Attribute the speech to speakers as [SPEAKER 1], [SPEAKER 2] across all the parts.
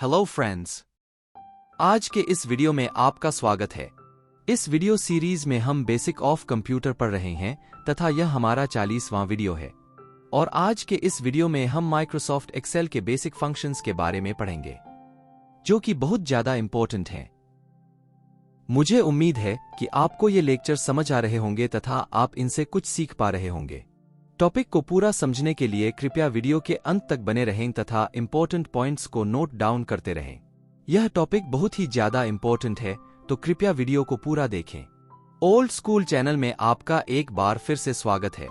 [SPEAKER 1] Hello friends, आज के इस वीडियो में आपका स्वागत है। इस वीडियो सीरीज में हम बेसिक ऑफ कंप्यूटर पढ़ रहे हैं तथा यह हमारा 40वां वीडियो है। और आज के इस वीडियो में हम माइक्रोसॉफ्ट एक्सेल के बेसिक फंक्शंस के बारे में पढ़ेंगे, जो कि बहुत ज्यादा इंपॉर्टेंट हैं। मुझे उम्मीद है कि आपको ये लेक्चर समझ आ रहे होंगे तथा आप इनसे कुछ सीख पा रहे होंगे। टॉपिक को पूरा समझने के लिए कृपया वीडियो के अंत तक बने रहें तथा इंपॉर्टेंट पॉइंट्स को नोट डाउन करते रहें। यह टॉपिक बहुत ही ज्यादा इंपॉर्टेंट है, तो कृपया वीडियो को पूरा देखें। ओल्ड स्कूल चैनल में आपका एक बार फिर से स्वागत है।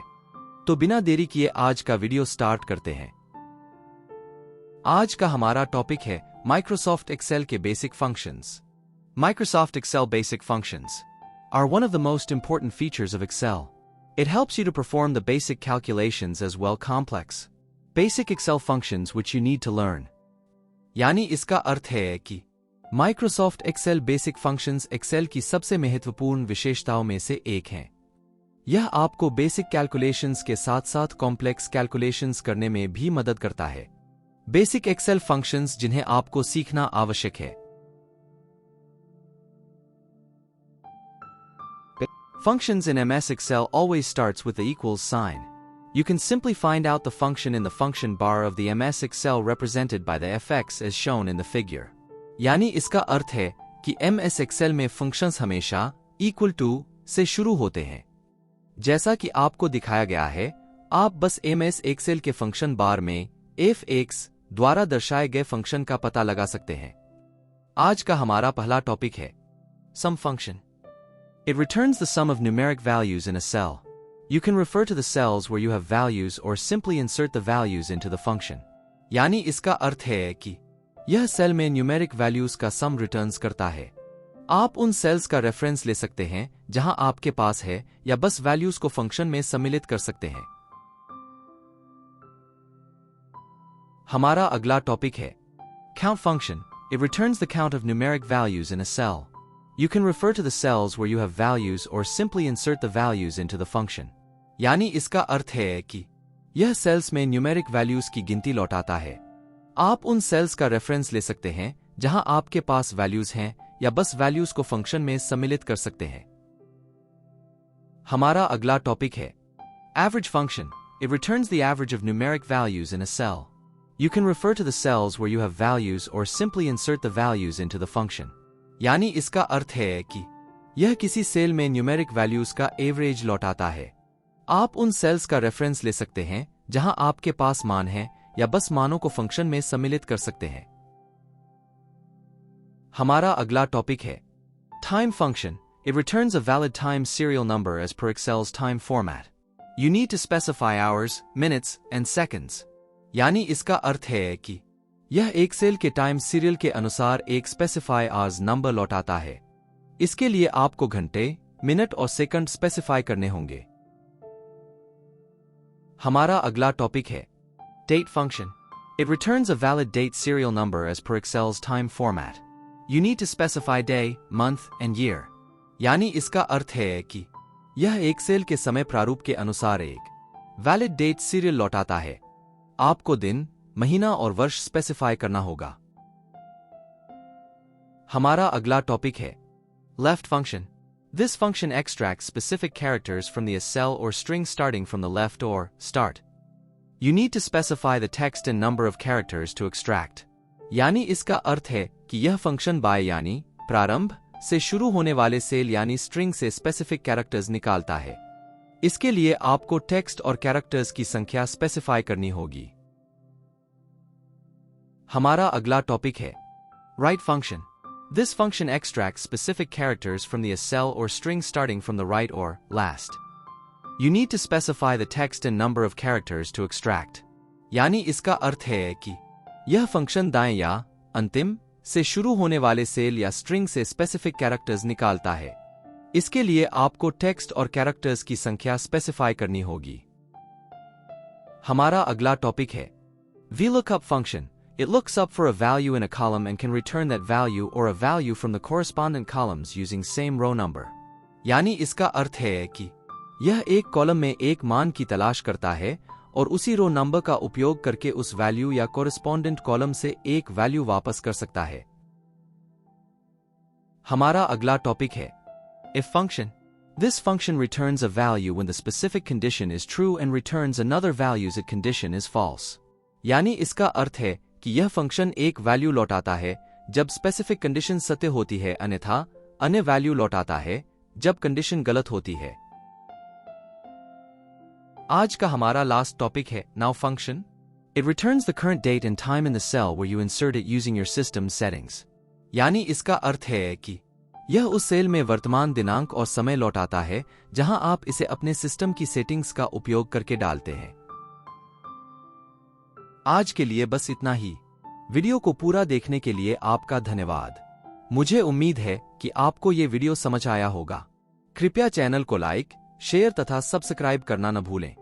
[SPEAKER 1] तो बिना देरी किए आज का वीडियो स्टार्ट करते हैं। आज का हमारा टॉपिक है माइक्रोसॉफ्ट एक्सेल के basic functions. Microsoft Excel basic functions are one of the most important features of Excel. It helps you to perform the basic calculations as well complex basic Excel functions which you need to learn. यानी इसका अर्थ है कि Microsoft Excel basic functions Excel की सबसे महत्वपूर्ण विशेषताओं में से एक हैं। यह आपको बेसिक कैलकुलेशंस के साथ-साथ कॉम्प्लेक्स कैलकुलेशंस करने में भी मदद करता है। बेसिक एक्सेल फंक्शंस जिन्हें आपको सीखना आवश्यक है। Functions in MS Excel always starts with the equals sign. You can simply find out the function in the function bar of the MS Excel represented by the fx as shown in the figure. यानी इसका अर्थ है कि MS Excel में functions हमेशा equal to से शुरू होते हैं। जैसा कि आपको दिखाया गया है, आप बस MS Excel के फंक्शन बार में fx द्वारा दर्शाए गए फंक्शन का पता लगा सकते हैं। आज का हमारा पहला टॉपिक है sum function. It returns the sum of numeric values in a cell. You can refer to the cells where you have values or simply insert the values into the function. यानी इसका अर्थ है कि यह cell में numeric values का सम returns करता है। आप उन सेल्स का रेफरेंस ले सकते हैं जहां आपके पास है, या बस वैल्यूज को फंक्शन में सम्मिलित कर सकते हैं। हमारा अगला टॉपिक है count function. It returns the count of numeric values in a cell. You can refer to the cells where you have values or simply insert the values into the function. यानी इसका अर्थ है कि यह sales में numeric values की गिनती लौटाता है। आप उन सेल्स का रेफरेंस ले सकते हैं जहां आपके पास वैल्यूज हैं, या बस वैल्यूज को फंक्शन में सम्मिलित कर सकते हैं। हमारा अगला टॉपिक है average function. It returns the average of numeric values in a cell. You can refer to the cells where you have values or simply insert the values into the function. यानी इसका अर्थ है कि यह किसी cell में numeric values का average लौटाता है। आप उन सेल्स का रेफरेंस ले सकते हैं जहां आपके पास मान है, या बस मानों को फंक्शन में सम्मिलित कर सकते हैं। हमारा अगला टॉपिक है time function. It returns a valid time serial number as per Excel's time format. You need to specify hours, minutes, and seconds. यानी इसका अर्थ है कि यह एक्सेल के टाइम सीरियल के अनुसार एक स्पेसिफाई आवर्स नंबर लौटाता है। इसके लिए आपको घंटे, मिनट और सेकंड स्पेसिफाई करने होंगे। हमारा अगला टॉपिक है date function. It returns a valid date serial number as per Excel's time format. You need to specify day, month, and year. यानी इसका अर्थ है कि यह एक्सेल के समय प्रारूप के अनुसार एक वैलिड डेट सीरियल लौटाता है। आपको दिन, महीना और वर्ष स्पेसिफाई करना होगा। हमारा अगला टॉपिक है left function. This function extracts specific characters from the cell or string starting from the left or start. You need to specify the text and number of characters to extract. यानी इसका अर्थ है कि यह function by यानी प्रारंभ से शुरू होने वाले सेल यानी स्ट्रिंग से स्पेसिफिक कैरेक्टर्स निकालता है। इसके लिए आपको टेक्स्ट और कैरेक्टर्स की संख्या स्पेसिफाई करनी होगी। हमारा अगला टॉपिक है right function. This function extracts specific characters from the cell or string starting from the right or last. You need to specify the text and number of characters to extract. यानी इसका अर्थ है कि यह function दाएं या अंतिम से शुरू होने वाले सेल या स्ट्रिंग से स्पेसिफिक कैरेक्टर्स निकालता है। इसके लिए आपको टेक्स्ट और कैरेक्टर्स की संख्या स्पेसिफाई करनी होगी। हमारा अगला टॉपिक है VLOOKUP function. It looks up for a value in a column and can return that value or a value from the correspondent columns using same row number. यानी इसका अर्थ है कि यह एक कॉलम में एक मान की तलाश करता है और उसी रो नंबर का उपयोग करके उस वैल्यू या कोरिस्पोंडेंट कॉलम से एक वैल्यू वापस कर सकता है। हमारा अगला टॉपिक है if function. This function returns a value when the specific condition is true and returns another value if condition is false. यानी इसका अर्थ है कि यह फंक्शन एक वैल्यू लौटाता है जब स्पेसिफिक कंडीशन सत्य होती है, अन्यथा अन्य वैल्यू लौटाता है जब कंडीशन गलत होती है। आज का हमारा लास्ट टॉपिक है now function. It returns the current date and time in the cell where you insert it using your system settings. यानी इसका अर्थ है कि यह उस सेल में वर्तमान दिनांक और समय लौटाता है जहां आप इसे अपने सिस्टम की सेटिंग्स का उपयोग करके डालते हैं। आज के लिए बस इतना ही। वीडियो को पूरा देखने के लिए आपका धन्यवाद। मुझे उम्मीद है कि आपको ये वीडियो समझ आया होगा। कृपया चैनल को लाइक, शेयर तथा सब्सक्राइब करना न भूलें।